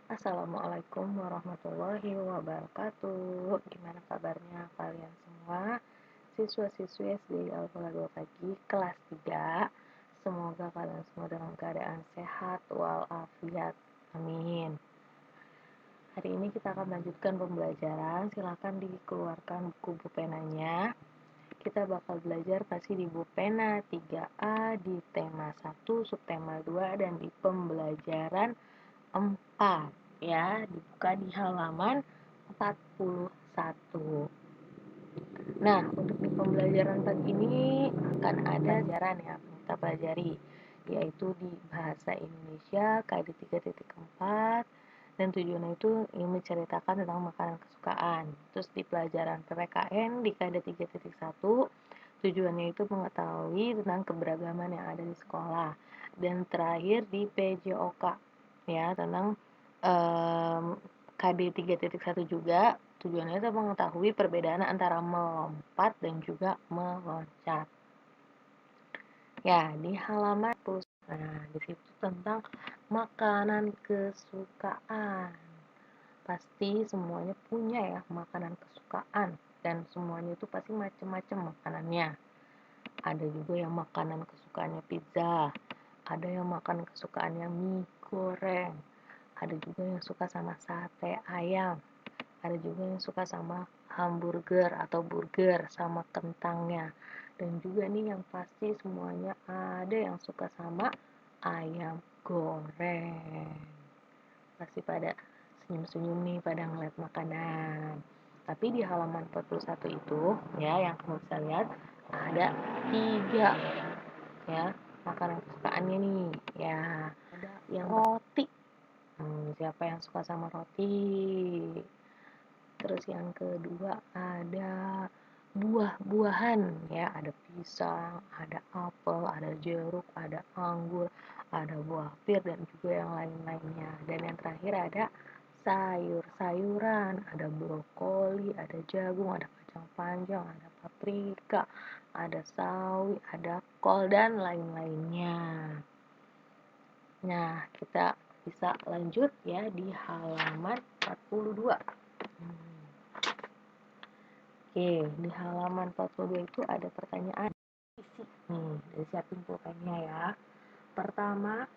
Assalamualaikum warahmatullahi wabarakatuh. Gimana kabarnya kalian semua? Siswa-siswi SD Al-Falah 2 pagi kelas 3. Semoga kalian semua dalam keadaan sehat walafiat. Amin. Hari ini kita akan lanjutkan pembelajaran. Silakan dikeluarkan buku penanya. Kita bakal belajar pasti di buku pena 3A di tema 1, subtema 2 dan di pembelajaran 4 ya, dibuka di halaman 41. Nah, untuk di pembelajaran pagi ini akan ada pelajaran yang kita pelajari, yaitu di bahasa Indonesia KD 3.4 dan tujuannya itu ingin menceritakan tentang makanan kesukaan. Terus di pelajaran PPKN di KD 3.1 tujuannya itu mengetahui tentang keberagaman yang ada di sekolah. Dan terakhir di PJOK ya, tentang KD 3.1 juga tujuannya itu mengetahui perbedaan antara melompat dan juga meloncat. Ya, di halaman 10. Nah, di situ tentang makanan kesukaan. Pasti semuanya punya ya makanan kesukaan dan semuanya itu pasti macam-macam makanannya. Ada juga yang makanan kesukaannya pizza, ada yang makanan kesukaannya mie goreng, ada juga yang suka sama sate ayam, ada juga yang suka sama hamburger atau burger sama kentangnya, dan juga nih yang pasti semuanya ada yang suka sama ayam goreng. Pasti pada senyum-senyum nih pada ngeliat makanan. Tapi di halaman 41 itu ya, yang kamu bisa lihat ada 3 ya makanan kesukaannya nih ya. Ada yang roti. Siapa yang suka sama roti? Terus yang kedua ada buah-buahan ya, ada pisang, ada apel, ada jeruk, ada anggur, ada buah pir dan juga yang lain-lainnya. Dan yang terakhir ada sayur-sayuran, ada brokoli, ada jagung, ada kacang panjang, ada paprika, ada sawi, ada kol dan lain-lainnya. Nah, kita bisa lanjut ya di halaman 42. Oke, di halaman 42 itu ada pertanyaan isi nih, disiapin pulpennya ya. Pertama,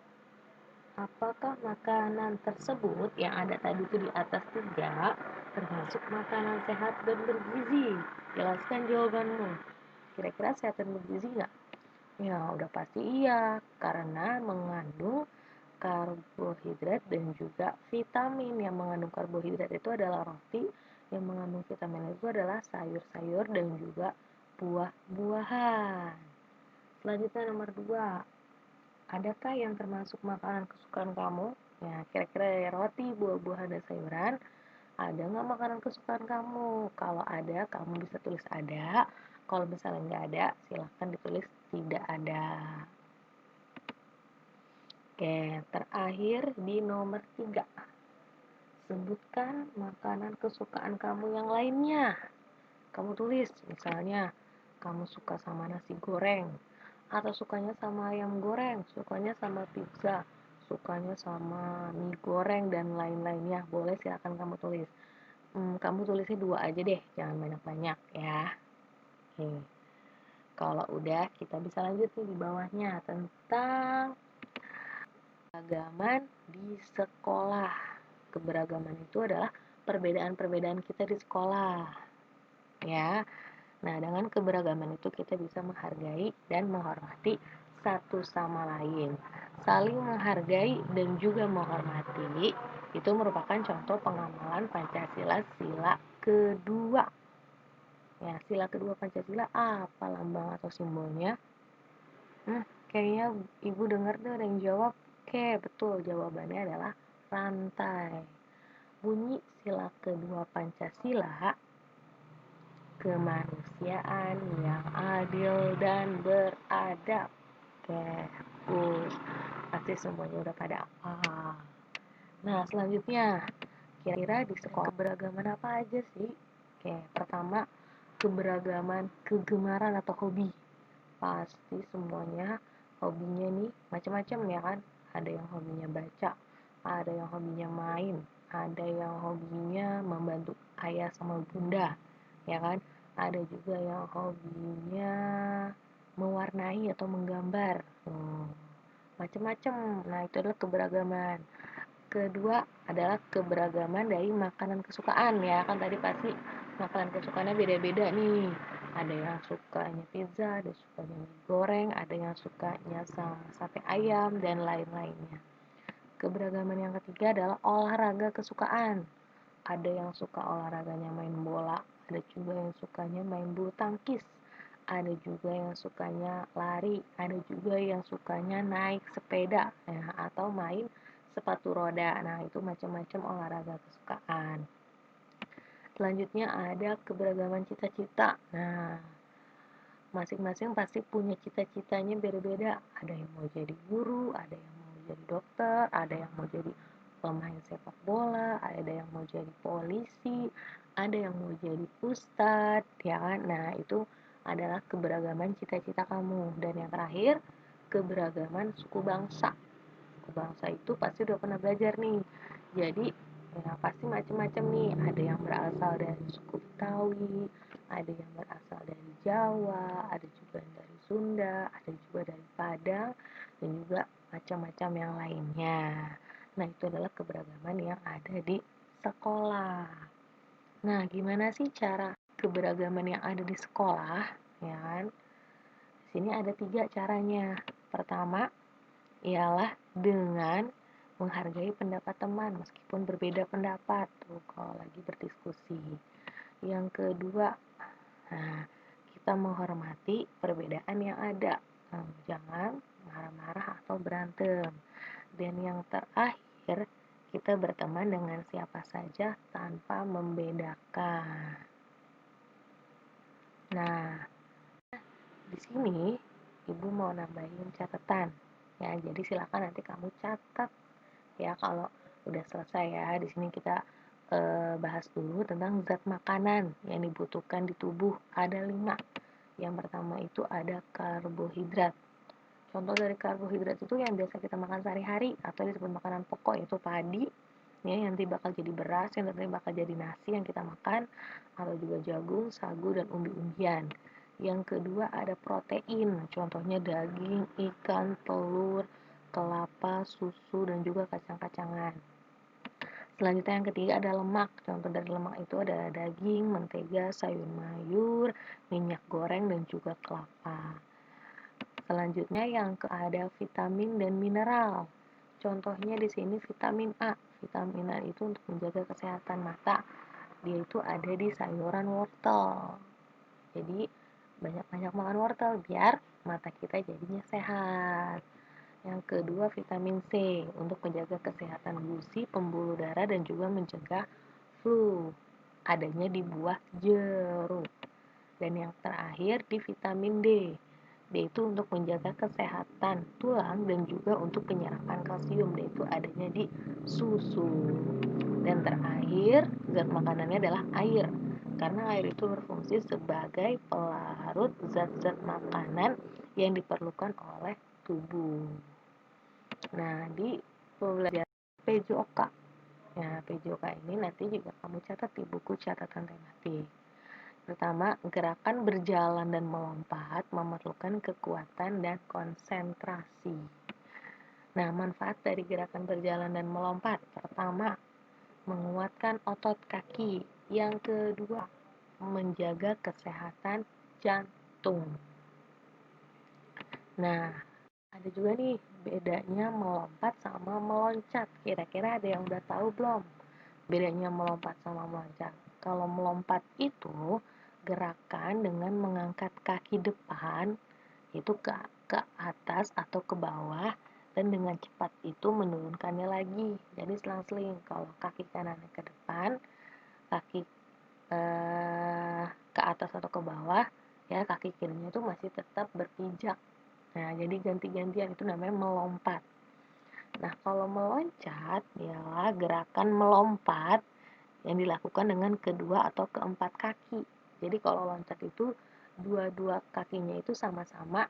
apakah makanan tersebut yang ada tadi itu di atas 3 termasuk makanan sehat dan bergizi? Jelaskan jawabanmu. Kira-kira sehat dan bergizi nggak? Ya, udah pasti iya, karena mengandung karbohidrat dan juga vitamin. Yang mengandung karbohidrat itu adalah roti, yang mengandung vitamin itu adalah sayur-sayur dan juga buah-buahan. Selanjutnya nomor 2, adakah yang termasuk makanan kesukaan kamu? Ya, kira-kira roti, buah-buahan, dan sayuran. Ada nggak makanan kesukaan kamu? Kalau ada, kamu bisa tulis ada. Kalau misalnya nggak ada, silahkan ditulis tidak ada. Oke, terakhir di nomor 3. Sebutkan makanan kesukaan kamu yang lainnya. Kamu tulis, misalnya, kamu suka sama nasi goreng, atau sukanya sama ayam goreng, sukanya sama pizza, sukanya sama mie goreng, dan lain-lainnya. Boleh, silakan kamu tulis. Kamu tulisnya 2 aja deh, jangan banyak-banyak ya. Oke. Kalau udah, kita bisa lanjut nih di bawahnya tentang keberagaman di sekolah. Keberagaman itu adalah perbedaan-perbedaan kita di sekolah. Ya. Nah, dengan keberagaman itu kita bisa menghargai dan menghormati satu sama lain. Saling menghargai dan juga menghormati itu merupakan contoh pengamalan Pancasila sila kedua. Ya, sila kedua Pancasila apa lambang atau simbolnya? Kayaknya Ibu dengar tuh ada yang jawab. Oke, betul, jawabannya adalah rantai. Bunyi sila kedua Pancasila, kemanusiaan yang adil dan beradab. Oke, bagus. Pasti semuanya udah pada hafal. Nah, selanjutnya, kira-kira di sekolah keberagaman apa aja sih? Oke, pertama, keberagaman kegemaran atau hobi. Pasti semuanya hobinya nih macam-macam ya kan. Ada yang hobinya baca, ada yang hobinya main, ada yang hobinya membantu ayah sama bunda, ya kan? Ada juga yang hobinya mewarnai atau menggambar. Macam-macam. Nah, itu adalah keberagaman. Kedua adalah keberagaman dari makanan kesukaan, ya kan, tadi pasti makanan kesukaannya beda-beda nih. Ada yang sukanya pizza, ada yang sukanya mie goreng, ada yang sukanya sama sate ayam dan lain-lainnya. Keberagaman yang ketiga adalah olahraga kesukaan. Ada yang suka olahraganya main bola, ada juga yang sukanya main bulu tangkis, ada juga yang sukanya lari, ada juga yang sukanya naik sepeda, ya, atau main sepatu roda. Nah, itu macam-macam olahraga kesukaan. Selanjutnya ada keberagaman cita-cita. Nah, masing-masing pasti punya cita-citanya beda-beda. Ada yang mau jadi guru, ada yang mau jadi dokter, ada yang mau jadi pemain sepak bola, ada yang mau jadi polisi, ada yang mau jadi ustadz, ya kan? Nah, itu adalah keberagaman cita-cita kamu. Dan yang terakhir, keberagaman suku bangsa. Suku bangsa itu pasti udah pernah belajar nih. Jadi, ya pasti macam-macam nih. Ada yang berasal dari suku Betawi, ada yang berasal dari Jawa, ada juga yang dari Sunda, ada juga dari Padang, dan juga macam-macam yang lainnya. Nah, itu adalah keberagaman yang ada di sekolah. Nah, gimana sih cara keberagaman yang ada di sekolah? Ya kan? Di sini ada 3 caranya. Pertama, ialah dengan menghargai pendapat teman meskipun berbeda pendapat tuh kalau lagi berdiskusi. Yang kedua, nah, kita menghormati perbedaan yang ada. Jangan marah-marah atau berantem. Dan yang terakhir, kita berteman dengan siapa saja tanpa membedakan. Nah, di sini Ibu mau nambahin catatan. Ya, jadi silakan nanti kamu catat ya kalau udah selesai ya. Di sini kita bahas dulu tentang zat makanan yang dibutuhkan di tubuh. Ada 5. Yang pertama itu ada karbohidrat. Contoh dari karbohidrat itu yang biasa kita makan sehari-hari atau disebut makanan pokok, yaitu padi, ya, yang nanti bakal jadi beras, yang nanti bakal jadi nasi yang kita makan, atau juga jagung, sagu, dan umbi-umbian. Yang kedua ada protein, contohnya daging, ikan, telur, kelapa, susu, dan juga kacang-kacangan. Selanjutnya yang ketiga ada lemak. Contoh dari lemak itu ada daging, mentega, sayur mayur, minyak goreng, dan juga kelapa. Selanjutnya yang ada vitamin dan mineral. Contohnya di sini vitamin A. Vitamin A itu untuk menjaga kesehatan mata. Dia itu ada di sayuran wortel. Jadi banyak-banyak makan wortel biar mata kita jadinya sehat. Yang kedua vitamin C untuk menjaga kesehatan gusi, pembuluh darah, dan juga mencegah flu. Adanya di buah jeruk. Dan yang terakhir di vitamin D. D itu untuk menjaga kesehatan tulang dan juga untuk penyerapan kalsium. D itu adanya di susu. Dan terakhir, zat makanannya adalah air. Karena air itu berfungsi sebagai pelarut zat-zat makanan yang diperlukan oleh tubuh. Nah, di pembelajaran PJOK. Nah, PJOK ini nanti juga kamu catat di buku catatan tematik. Pertama, gerakan berjalan dan melompat memerlukan kekuatan dan konsentrasi. Nah, manfaat dari gerakan berjalan dan melompat. Pertama, menguatkan otot kaki. Yang kedua, menjaga kesehatan jantung. Nah, ada juga nih bedanya melompat sama meloncat. Kira-kira ada yang udah tahu belum? Bedanya melompat sama meloncat. Kalau melompat itu gerakan dengan mengangkat kaki depan itu ke atas atau ke bawah dan dengan cepat itu menurunkannya lagi. Jadi selang-seling. Kalau kaki kanannya ke depan, kaki ke atas atau ke bawah, ya kaki kirinya itu masih tetap berpijak. Nah, jadi ganti-gantian itu namanya melompat. Nah, kalau meloncat ialah gerakan melompat yang dilakukan dengan kedua atau keempat kaki. Jadi kalau loncat itu dua-dua kakinya itu sama-sama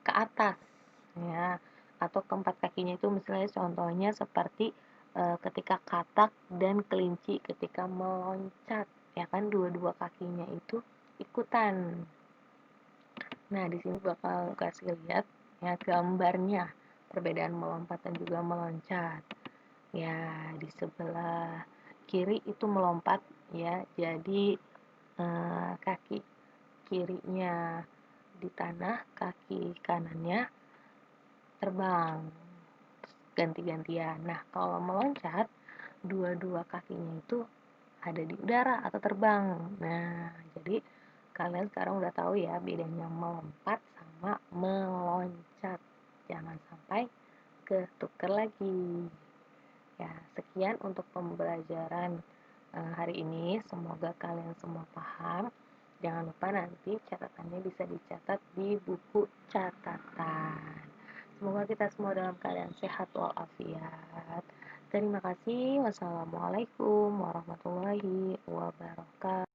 ke atas, ya, atau keempat kakinya itu misalnya contohnya seperti ketika katak dan kelinci ketika meloncat, ya kan dua-dua kakinya itu ikutan. Nah, di sini bakal kasih lihat ya gambarnya perbedaan melompat dan juga meloncat. Ya, di sebelah kiri itu melompat ya, jadi kaki kirinya di tanah, kaki kanannya terbang ganti-gantian. Nah, kalau meloncat dua-dua kakinya itu ada di udara atau terbang. Nah, jadi kalian sekarang udah tahu ya bedanya melompat sama meloncat. Jangan sampai ketuker lagi. Ya, sekian untuk pembelajaran hari ini. Semoga kalian semua paham. Jangan lupa nanti catatannya bisa dicatat di buku catatan. Semoga kita semua dalam keadaan sehat walafiat. Terima kasih. Wassalamualaikum warahmatullahi wabarakatuh.